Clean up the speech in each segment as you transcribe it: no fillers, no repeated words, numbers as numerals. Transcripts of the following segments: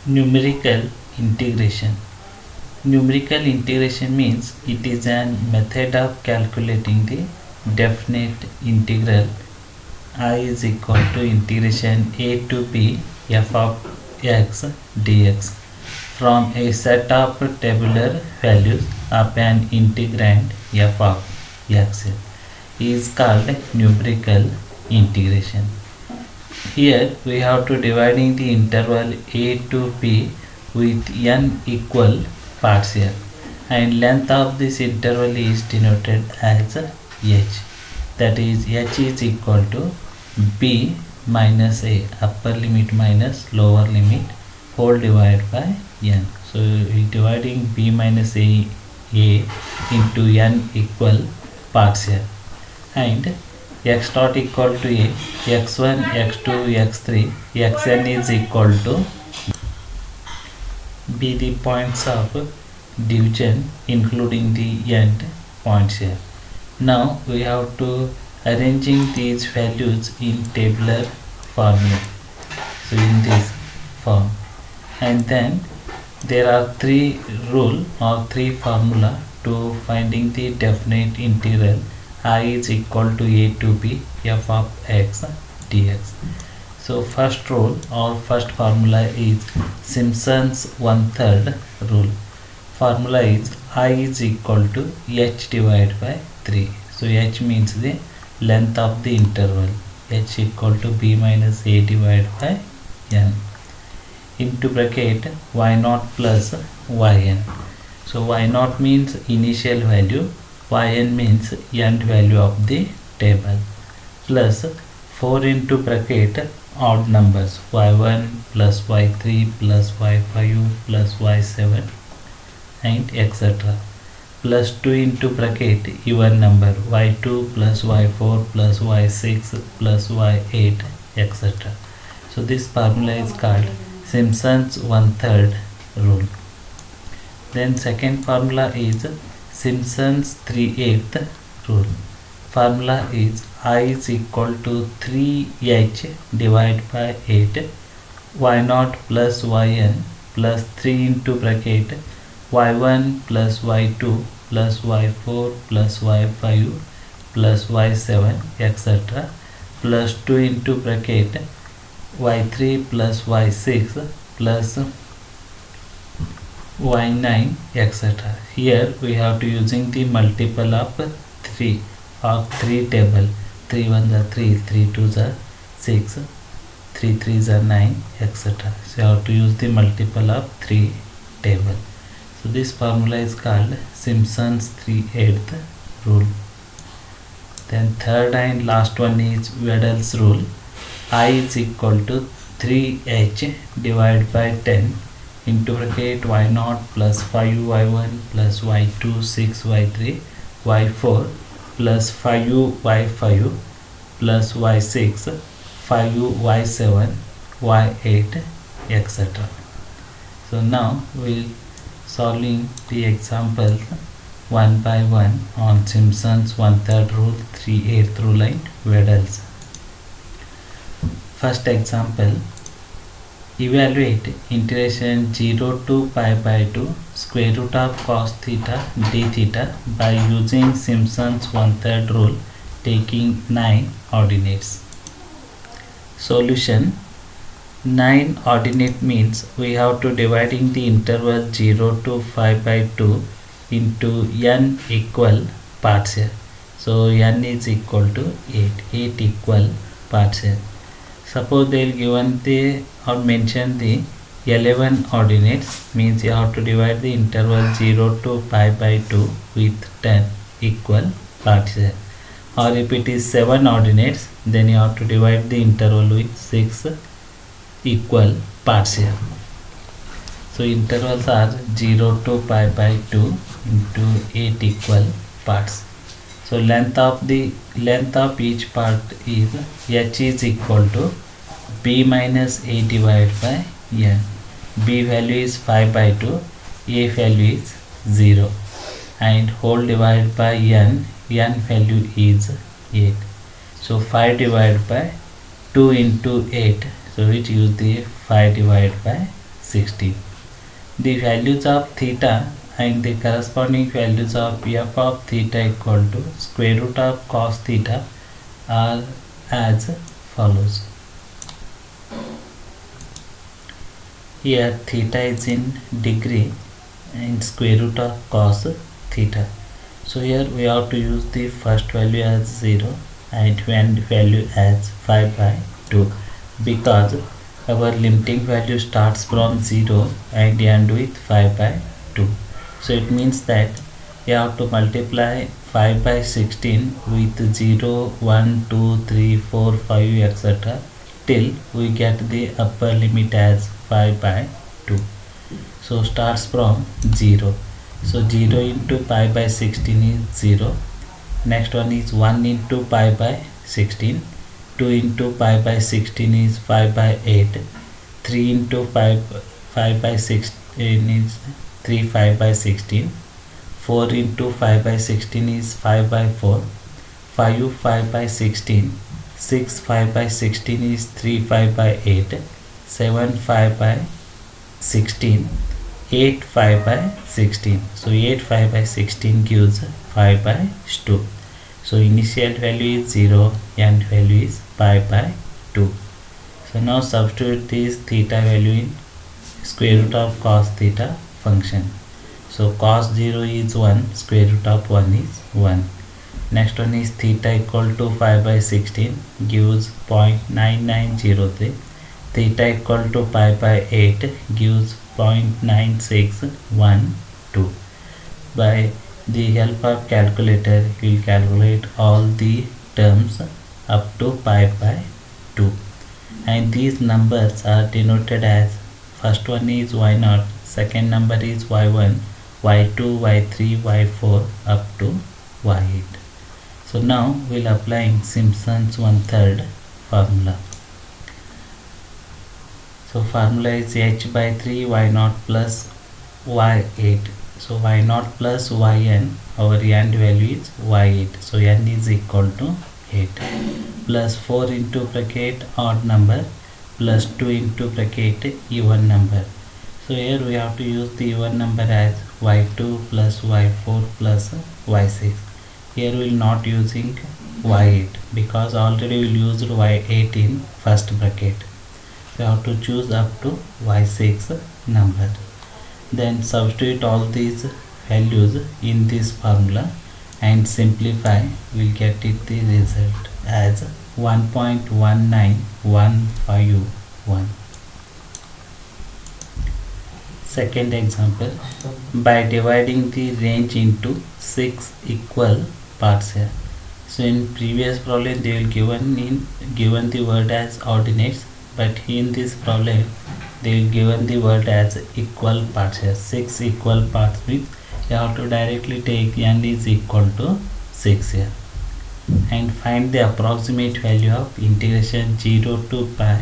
Numerical integration. Numerical integration means it is an method of calculating the definite integral I is equal to integration a to b f of x dx from a set of tabular values of an integrand f of x is called numerical integration. Here we have to dividing the interval a to b with n equal parts here, and length of this interval is denoted as h, that is h is equal to b minus a, upper limit minus lower limit, whole divided by n. So we dividing b minus a into n equal parts here, and x dot equal to a, x1, x2, x3, xn is equal to be the points of division including the end points here. Now we have to arranging these values in tabular formula, so in this form, and then there are three rule or three formula to finding the definite integral I is equal to a to b f of x dx. So first rule or first formula is Simpson's 1/3 rule. Formula is I is equal to h divided by 3. So h means the length of the interval, h equal to b minus a divided by n into bracket y naught plus yn. So y naught means initial value, yn means end value of the table, plus 4 into bracket odd numbers y1 plus y3 plus y5 plus y7 and etc, plus 2 into bracket even number y2 plus y4 plus y6 plus y8 etc. So this formula is called Simpson's 1/3 rule. Then second formula is Simpson's 3/8 rule. Formula is I is equal to 3h divided by 8 y0 plus yn plus 3 into bracket y1 plus y2 plus y4 plus y5 plus y7 etc, plus 2 into bracket y3 plus y6 plus y9 etc. Here we have to using the multiple of 3 or 3 table, 3 1s are 3, 3 2s are 6, 3 3s are 9 etc. So you have to use the multiple of 3 table. So this formula is called Simpson's 3/8 rule. Then third and last one is Wedel's rule. I is equal to 3h divided by 10 into bracket y0 plus 5y1 plus y2 6y3 y4 plus 5y5 plus y6 5y7 y8 etc. So now we'll solving the examples one by one on Simpson's 1/3 rule, 3/8 rule and Wedel's. First example, evaluate integration 0 to pi by 2 square root of cos theta d theta by using Simpson's 1/3 rule, taking 9 ordinates. Solution. 9 ordinate means we have to dividing the interval 0 to 5 by 2 into n equal parts here. So n is equal to 8 equal parts here. Suppose they will given the or mention the 11 ordinates, means you have to divide the interval 0 to pi by 2 with 10 equal parts here. Or if it is 7 ordinates, then you have to divide the interval with 6 equal parts here. So intervals are 0 to pi by 2 into 8 equal parts. So length of each part is h is equal to b minus a divided by n. B value is 5 by 2, a value is 0, and whole divided by n value is 8. So 5 divided by 2 into 8, so it use the 5 divided by 16. The values of theta and the corresponding values of f of theta equal to square root of cos theta are as follows. Here theta is in degree and square root of cos theta. So here we have to use the first value as 0 and value as 5 by 2 because our limiting value starts from 0 and end with 5 by 2. So it means that you have to multiply 5 by 16 with 0, 1, 2, 3, 4, 5 etc. till we get the upper limit as 5 by 2. So starts from 0. So 0 into pi by 16 is 0. Next one is 1 into pi by 16. 2 into pi by 16 is 5 by 8. 3 into 5 by 16 is 3 5 by 16. 4 into 5 by 16 is 5 by 4. 5 5 by 16. 6 5 by 16 is 3 5 by 8. 7 5 by 16. 8 5 by 16. So 8 5 by 16 gives 5 by 2. So initial value is 0 and value is pi by 2. So now substitute this theta value in square root of cos theta function. So cos 0 is 1, square root of 1 is 1. Next one is theta equal to 5 by 16 gives 0.9903. Theta equal to pi by 8 gives 0.9612. By the help of calculator, we will calculate all the terms up to pi by 2. And these numbers are denoted as first one is y0, second number is y1, y2, y3, y4 up to y8. So now we will apply Simpson's 1/3 formula. So formula is h by 3 y0 plus y8. So y0 plus yn, our n value is y8. So n is equal to 8 plus 4 into bracket odd number plus 2 into bracket even number. So here we have to use the even number as y2 plus y4 plus y6. Here we will not using y8 because already we used y8 in first bracket. We have to choose up to y6 number. Then substitute all these values in this formula and simplify. We will get it the result as 1.19151. Second example, by dividing the range into 6 equal parts here. So in previous problem they will given the word as ordinates, but in this problem they will given the word as equal parts here. 6 equal parts means you have to directly take n is equal to 6 here and find the approximate value of integration 0 to pi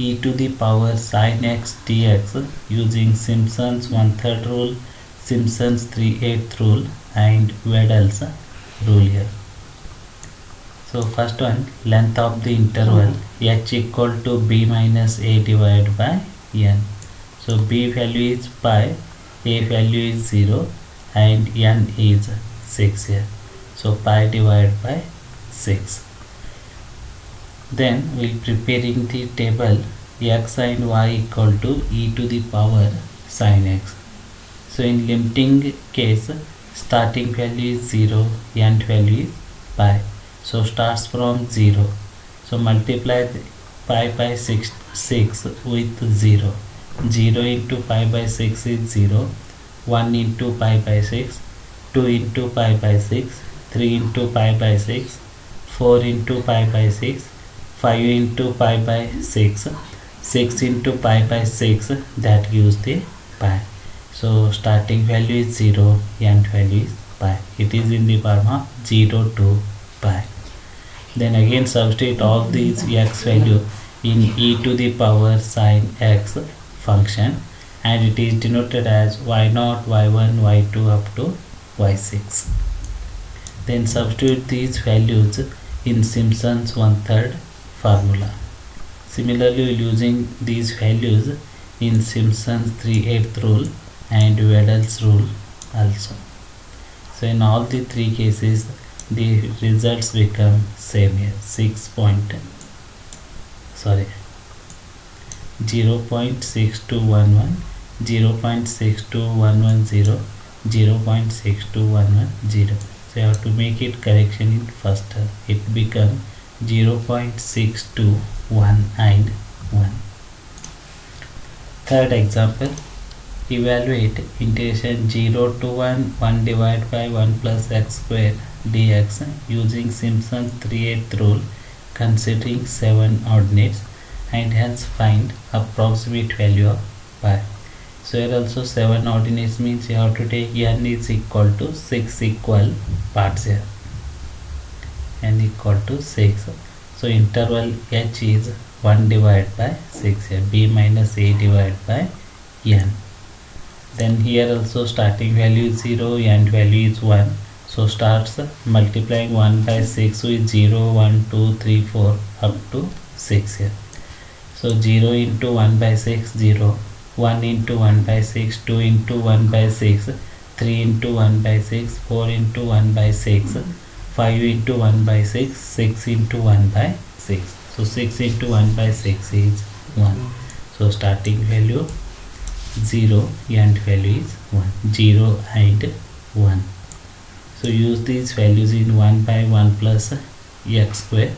e to the power sin x dx using Simpson's 1/3 rule, Simpson's 3/8 rule and Wedel's rule here. So first one, length of the interval h equal to b minus a divided by n. So b value is pi, a value is 0 and n is 6 here. So pi divided by 6. Then we'll preparing the table x and y equal to e to the power sin x. So in limiting case, starting value is 0, end value is pi. So starts from 0. So multiply pi by 6 with 0. 0 into pi by 6 is 0. 1 into pi by 6. 2 into pi by 6. 3 into pi by 6. 4 into pi by 6. 5 into pi by 6. 6 into pi by 6, that gives the pi. So starting value is 0, end value is pi. It is in the form of 0 to pi. Then again substitute all these x value in e to the power sin x function and it is denoted as y0, y1, y2 up to y6. Then substitute these values in Simpson's 1/3 formula. Similarly, using these values in Simpson's 3/8 rule and Wedel's rule also. So in all the three cases the results become same here, 0.6211, 0.62110, 0.6211. So you have to make it correction in first term. It become 0.621 and 1. Third example, evaluate integration 0 to 1 divided by 1 plus x square dx using Simpson's 3/8 rule considering 7 ordinates, and hence find approximate value of pi. So here also 7 ordinates means you have to take n is equal to 6 equal parts here, n equal to 6. So interval h is 1 divided by 6 here, b minus a divided by n. Then here also starting value is 0, end value is 1. So starts multiplying 1 by 6 with 0, 1, 2, 3, 4 up to 6 here. So 0 into 1 by 6, 0. 1 into 1 by 6, 2 into 1 by 6, 3 into 1 by 6, 4 into 1 by 6, 5 into 1 by 6, 6 into 1 by 6. So 6 into 1 by 6 is 1. So starting value 0, end value is 1, 0 and 1. So use these values in 1 by 1 plus x square.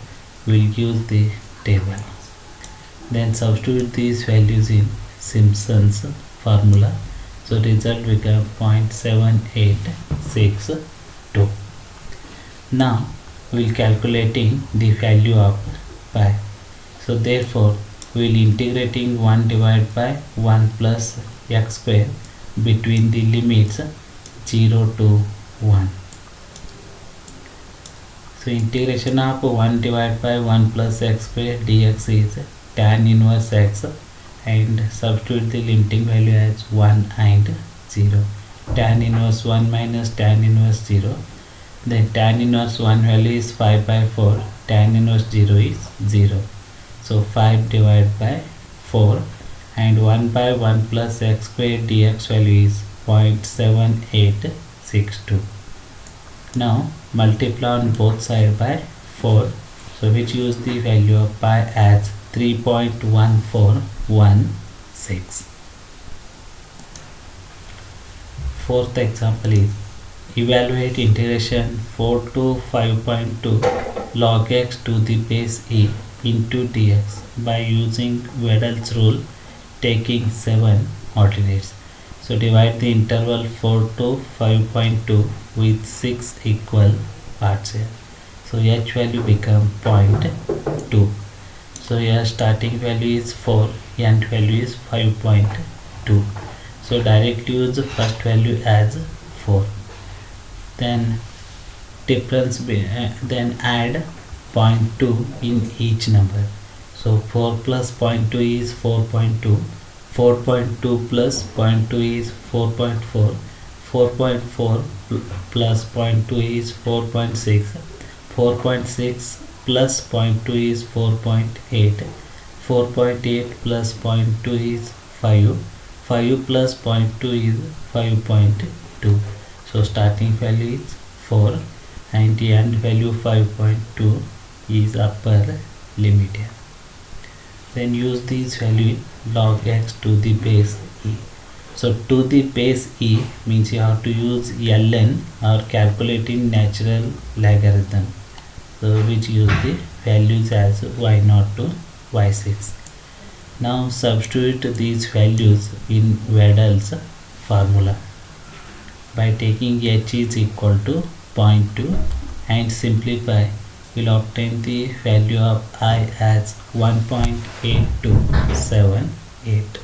We'll use the table. Then substitute these values in Simpson's formula. So result become 0.7862. Now we'll calculating the value of pi. So therefore we'll integrating 1 divided by 1 plus x square between the limits 0 to 1. So integration of 1 divided by 1 plus x square dx is tan inverse x, and substitute the limiting value as 1 and 0. Tan inverse 1 minus tan inverse 0. Then tan inverse 1 value is 5 by 4. Tan inverse 0 is 0. So 5 divided by 4, and 1 by 1 plus x square dx value is 0.7862. Now multiply on both sides by 4. So which use the value of pi as 3.1416. Fourth example is evaluate integration 4 to 5.2 log x to the base e into dx by using Wedel's rule taking 7 ordinates. So divide the interval 4 to 5.2 with 6 equal parts here. So h value become 0.2. So here starting value is 4, end value is 5.2. So directly use the first value as 4. Then difference then add 0.2 in each number. So 4 plus 0.2 is 4.2. 4.2 plus 0.2 is 4.4. 4.4 plus 0.2 is 4.6. 4.6 plus 0.2 is 4.8. 4.8 plus 0.2 is 5. 5 plus 0.2 is 5.2. So starting value is 4 and the end value 5.2 is upper limit here. Then use these value log x to the base e. So to the base e means you have to use ln or calculating natural logarithm. So which use the values as y0 to y6. Now substitute these values in Wedel's formula by taking h is equal to 0.2 and simplify. We'll obtain the value of I as 1.8278.